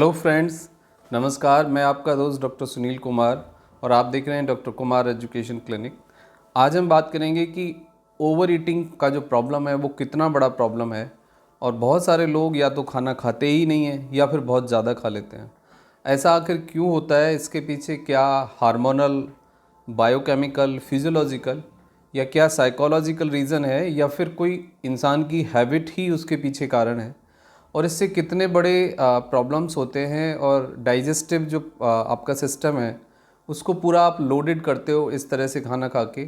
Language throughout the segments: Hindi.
हेलो फ्रेंड्स, नमस्कार। मैं आपका दोस्त डॉक्टर सुनील कुमार और आप देख रहे हैं डॉक्टर कुमार एजुकेशन क्लिनिक। आज हम बात करेंगे कि ओवर ईटिंग का जो प्रॉब्लम है वो कितना बड़ा प्रॉब्लम है और बहुत सारे लोग या तो खाना खाते ही नहीं हैं या फिर बहुत ज़्यादा खा लेते हैं। ऐसा आखिर क्यों होता है? इसके पीछे क्या हार्मोनल, बायोकेमिकल, फिजियोलॉजिकल या क्या साइकोलॉजिकल रीज़न है या फिर कोई इंसान की हैबिट ही उसके पीछे कारण है? और इससे कितने बड़े प्रॉब्लम्स होते हैं और डाइजेस्टिव जो आपका सिस्टम है उसको पूरा आप लोडेड करते हो इस तरह से खाना खा के।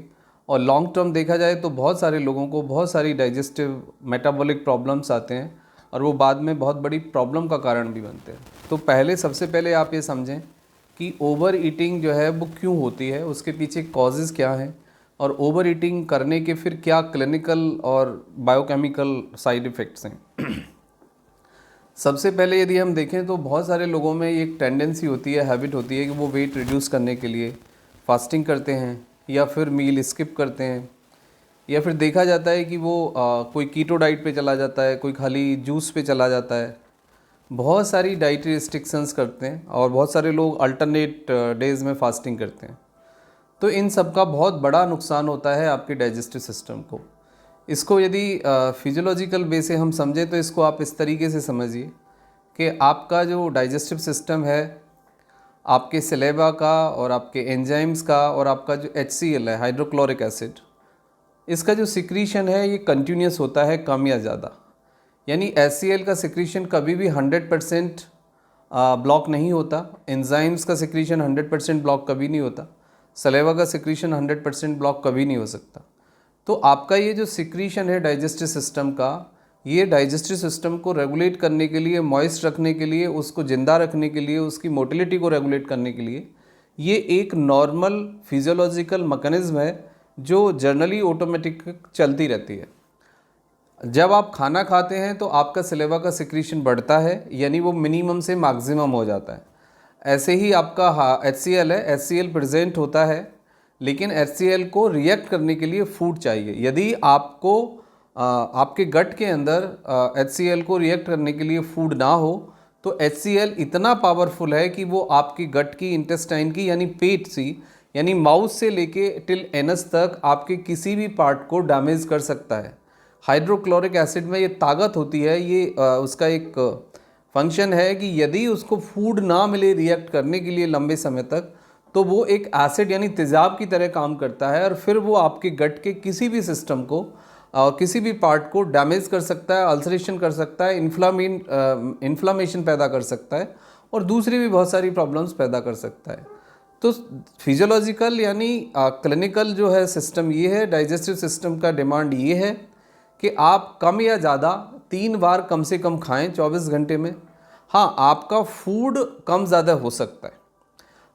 और लॉन्ग टर्म देखा जाए तो बहुत सारे लोगों को बहुत सारी डाइजेस्टिव मेटाबॉलिक प्रॉब्लम्स आते हैं और वो बाद में बहुत बड़ी प्रॉब्लम का कारण भी बनते हैं। तो सबसे पहले आप ये समझें कि ओवर ईटिंग जो है वो क्यों होती है, उसके पीछे कॉजेज़ क्या हैं और ओवर ईटिंग करने के फिर क्या क्लिनिकल और बायोकेमिकल साइड इफ़ेक्ट्स हैं। सबसे पहले यदि हम देखें तो बहुत सारे लोगों में एक टेंडेंसी होती है, हैबिट होती है कि वो वेट रिड्यूस करने के लिए फास्टिंग करते हैं या फिर मील स्किप करते हैं या फिर देखा जाता है कि वो कोई कीटो डाइट पे चला जाता है, कोई खाली जूस पे चला जाता है। बहुत सारी डाइटरी रिस्ट्रिक्शंस करते हैं और बहुत सारे लोग अल्टरनेट डेज़ में फास्टिंग करते हैं। तो इन सब का बहुत बड़ा नुकसान होता है आपके डाइजेस्टिव सिस्टम को। इसको यदि फिजियोलॉजिकल वे से हम समझें तो इसको आप इस तरीके से समझिए कि आपका जो डाइजेस्टिव सिस्टम है, आपके सलेवा का और आपके एंजाइम्स का और आपका जो HCl है, हाइड्रोक्लोरिक एसिड, इसका जो सिक्रीशन है ये कंटिन्यूस होता है, कम या ज़्यादा। यानी HCl का सिक्रीशन कभी भी 100% ब्लॉक नहीं होता, एंजाइम्स का सिक्रीशन 100% ब्लॉक कभी नहीं होता, सलेवा का सिक्रीशन 100% ब्लॉक कभी नहीं हो सकता। तो आपका ये जो सिक्रीशन है डाइजेस्टिव सिस्टम का, ये डाइजेस्टिव सिस्टम को रेगुलेट करने के लिए, मॉइस्ट रखने के लिए, उसको ज़िंदा रखने के लिए, उसकी मोटिलिटी को रेगुलेट करने के लिए ये एक नॉर्मल फिजियोलॉजिकल मैकेनिज्म है जो जनरली ऑटोमेटिक चलती रहती है। जब आप खाना खाते हैं तो आपका सलेवा का सिक्रीशन बढ़ता है, यानी वो मिनिमम से मैक्सिमम हो जाता है। ऐसे ही आपका HCl है, HCl प्रेजेंट होता है, लेकिन HCl को रिएक्ट करने के लिए फूड चाहिए। यदि आपको आपके गट के अंदर HCl को रिएक्ट करने के लिए फूड ना हो तो HCl इतना पावरफुल है कि वो आपकी गट की, इंटेस्टाइन की, यानी पेट सी, यानी माउथ से लेके टिल एनस तक आपके किसी भी पार्ट को डैमेज कर सकता है। हाइड्रोक्लोरिक एसिड में ये ताकत होती है, ये उसका एक फंक्शन है कि यदि उसको फूड ना मिले रिएक्ट करने के लिए लंबे समय तक तो वो एक एसिड यानी तेज़ाब की तरह काम करता है और फिर वो आपके गट के किसी भी सिस्टम को, किसी भी पार्ट को डैमेज कर सकता है, अल्सरेशन कर सकता है, इन्फ्लामेशन पैदा कर सकता है और दूसरी भी बहुत सारी प्रॉब्लम्स पैदा कर सकता है। तो फिजियोलॉजिकल यानी क्लिनिकल जो है सिस्टम ये है, डाइजेस्टिव सिस्टम का डिमांड ये है कि आप कम या ज़्यादा 3 बार कम से कम खाएं 24 घंटे में। हाँ, आपका फूड कम ज़्यादा हो सकता है।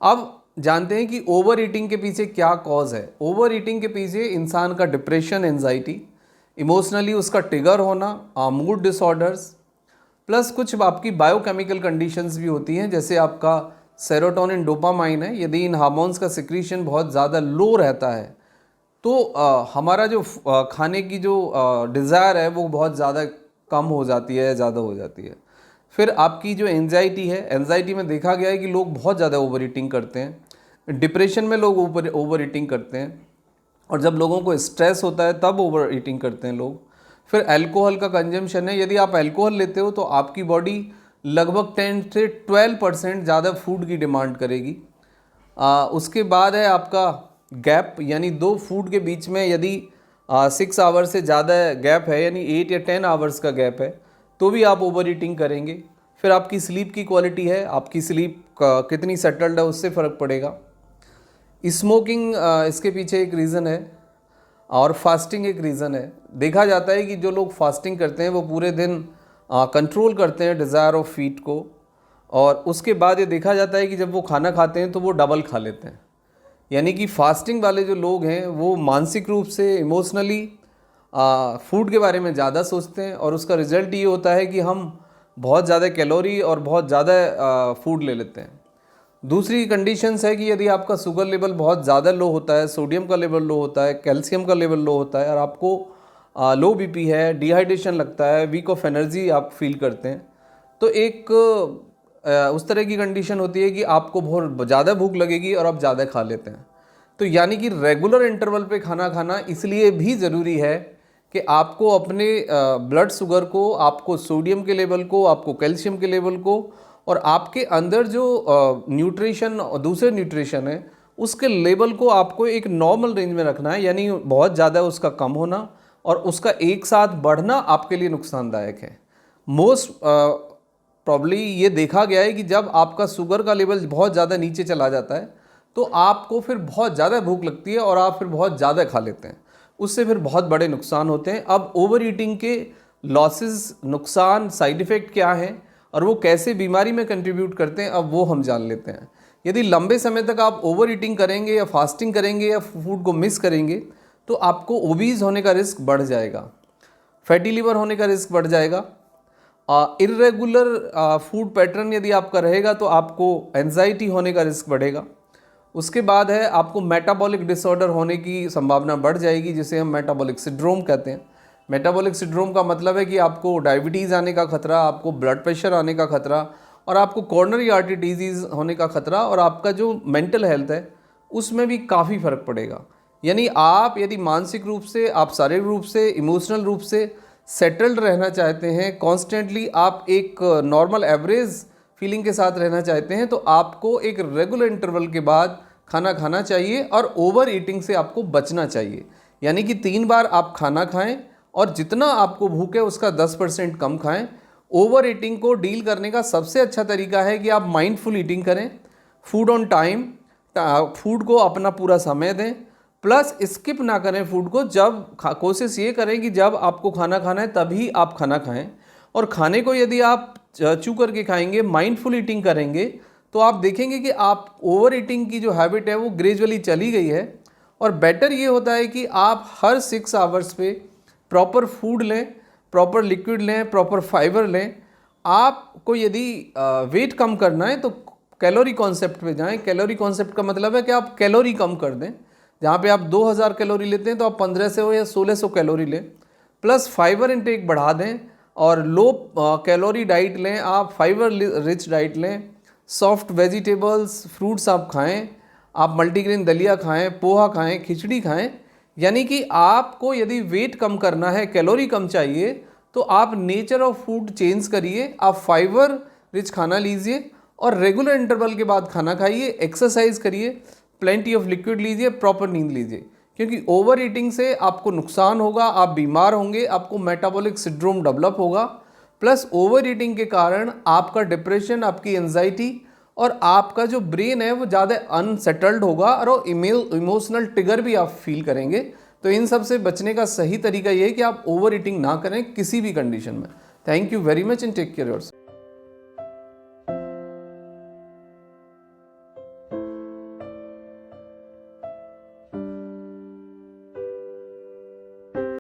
अब जानते हैं कि ओवर ईटिंग के पीछे क्या कॉज है। ओवर ईटिंग के पीछे इंसान का डिप्रेशन, एंजाइटी, इमोशनली उसका ट्रिगर होना, मूड डिसऑर्डर्स, प्लस कुछ आपकी बायोकेमिकल कंडीशंस भी होती हैं, जैसे आपका सेरोटोनिन, डोपामाइन है। यदि इन हार्मोन्स का सिक्रीशन बहुत ज़्यादा लो रहता है तो हमारा जो खाने की जो डिज़ायर है वो बहुत ज़्यादा कम हो जाती है, ज़्यादा हो जाती है। फिर आपकी जो एंजाइटी है, एंजाइटी में देखा गया है कि लोग बहुत ज़्यादा ओवर ईटिंग करते हैं। डिप्रेशन में लोग ओवर ईटिंग करते हैं और जब लोगों को स्ट्रेस होता है तब ओवर ईटिंग करते हैं लोग। फिर अल्कोहल का कंजम्पशन है। यदि आप अल्कोहल लेते हो तो आपकी बॉडी लगभग 10 से 12% ज़्यादा फूड की डिमांड करेगी। उसके बाद है आपका गैप, यानी दो फूड के बीच में यदि 6 आवर्स से ज़्यादा गैप है, यानी 8 या 10 आवर्स का गैप है, तो भी आप ओवर ईटिंग करेंगे। फिर आपकी स्लीप की क्वालिटी है, आपकी स्लीप कितनी सेटल्ड है उससे फ़र्क पड़ेगा। स्मोकिंग इसके पीछे एक रीज़न है और फास्टिंग एक रीज़न है। देखा जाता है कि जो लोग फास्टिंग करते हैं वो पूरे दिन कंट्रोल करते हैं डिज़ायर ऑफ फीड को, और उसके बाद ये देखा जाता है कि जब वो खाना खाते हैं तो वो डबल खा लेते हैं। यानी कि फास्टिंग वाले जो लोग हैं वो मानसिक रूप से, इमोशनली फूड के बारे में ज़्यादा सोचते हैं और उसका रिज़ल्ट ये होता है कि हम बहुत ज़्यादा कैलोरी और बहुत ज़्यादा फूड ले लेते हैं। दूसरी कंडीशंस है कि यदि आपका शुगर लेवल बहुत ज़्यादा लो होता है, सोडियम का लेवल लो होता है, कैल्शियम का लेवल लो होता है और आपको लो बीपी है, डिहाइड्रेशन लगता है, वीक ऑफ एनर्जी आप फील करते हैं, तो एक उस तरह की कंडीशन होती है कि आपको बहुत ज़्यादा भूख लगेगी और आप ज़्यादा खा लेते हैं। तो यानी कि रेगुलर इंटरवल पे खाना खाना इसलिए भी ज़रूरी है कि आपको अपने ब्लड शुगर को, आपको सोडियम के लेवल को, आपको कैल्शियम के लेवल को और आपके अंदर जो न्यूट्रिशन और दूसरे न्यूट्रिशन है उसके लेवल को आपको एक नॉर्मल रेंज में रखना है। यानी बहुत ज़्यादा उसका कम होना और उसका एक साथ बढ़ना आपके लिए नुकसानदायक है। मोस्ट प्रॉब्ली ये देखा गया है कि जब आपका शुगर का लेवल बहुत ज़्यादा नीचे चला जाता है तो आपको फिर बहुत ज़्यादा भूख लगती है और आप फिर बहुत ज़्यादा खा लेते हैं, उससे फिर बहुत बड़े नुकसान होते हैं। अब ओवर ईटिंग के लॉसेस, नुकसान, साइड इफ़ेक्ट क्या हैं और वो कैसे बीमारी में कंट्रीब्यूट करते हैं, अब वो हम जान लेते हैं। यदि लंबे समय तक आप ओवर ईटिंग करेंगे या फास्टिंग करेंगे या फूड को मिस करेंगे तो आपको ओबीज होने का रिस्क बढ़ जाएगा, फैटी लिवर होने का रिस्क बढ़ जाएगा। इर्रेगुलर फूड पैटर्न यदि आपका रहेगा तो आपको एंजाइटी होने का रिस्क बढ़ेगा। उसके बाद है आपको मेटाबॉलिक डिसऑर्डर होने की संभावना बढ़ जाएगी, जिसे हम मेटाबॉलिक सिंड्रोम कहते हैं। मेटाबॉलिक सिंड्रोम का मतलब है कि आपको डायबिटीज़ आने का खतरा, आपको ब्लड प्रेशर आने का खतरा और आपको कॉर्नरी आर्टरी डिजीज़ होने का खतरा और आपका जो मेंटल हेल्थ है उसमें भी काफ़ी फ़र्क पड़ेगा। यानी आप यदि मानसिक रूप से, आप शारीरिक रूप से, इमोशनल रूप से सेटल्ड रहना चाहते हैं, कॉन्स्टेंटली आप एक नॉर्मल एवरेज फीलिंग के साथ रहना चाहते हैं, तो आपको एक रेगुलर इंटरवल के बाद खाना खाना चाहिए और ओवर ईटिंग से आपको बचना चाहिए। यानी कि 3 बार आप खाना खाएं और जितना आपको भूख है उसका 10% कम खाएं। ओवर ईटिंग को डील करने का सबसे अच्छा तरीका है कि आप माइंडफुल ईटिंग करें, फूड ऑन टाइम, फूड को अपना पूरा समय दें, प्लस स्किप ना करें फूड को। जब कोशिश ये करें कि जब आपको खाना खाना है तभी आप खाना खाएं और खाने को यदि आप चू करके खाएंगे, माइंडफुल ईटिंग करेंगे, तो आप देखेंगे कि आप ओवर ईटिंग की जो हैबिट है वो ग्रेजुअली चली गई है। और बेटर ये होता है कि आप हर 6 आवर्स पे प्रॉपर फूड लें, प्रॉपर लिक्विड लें, प्रॉपर फाइबर लें। आपको यदि वेट कम करना है तो कैलोरी कॉन्सेप्ट पे जाएं। कैलोरी कॉन्सेप्ट का मतलब है कि आप कैलोरी कम कर दें। जहाँ पे आप 2000 कैलोरी लेते हैं तो आप 1500 या 1600 कैलोरी लें, प्लस फाइबर इंटेक बढ़ा दें और लो कैलोरी डाइट लें, आप फाइबर रिच डाइट लें, सॉफ्ट वेजिटेबल्स, फ्रूट्स आप खाएं, आप मल्टीग्रेन दलिया खाएं, पोहा खाएं, खिचड़ी खाएं। यानी कि आपको यदि वेट कम करना है, कैलोरी कम चाहिए, तो आप नेचर ऑफ फूड चेंज करिए, आप फाइबर रिच खाना लीजिए और रेगुलर इंटरवल के बाद खाना खाइए, एक्सरसाइज करिए, प्लेंटी ऑफ लिक्विड लीजिए, प्रॉपर नींद लीजिए। क्योंकि ओवर ईटिंग से आपको नुकसान होगा, आप बीमार होंगे, आपको मेटाबॉलिक सिंड्रोम डेवलप होगा, प्लस ओवर ईटिंग के कारण आपका डिप्रेशन, आपकी एंजाइटी और आपका जो ब्रेन है वो ज़्यादा अनसेटल्ड होगा और इमोशनल ट्रिगर भी आप फील करेंगे। तो इन सब से बचने का सही तरीका ये है कि आप ओवर ईटिंग ना करें किसी भी कंडीशन में। Thank you very much and take care yourself.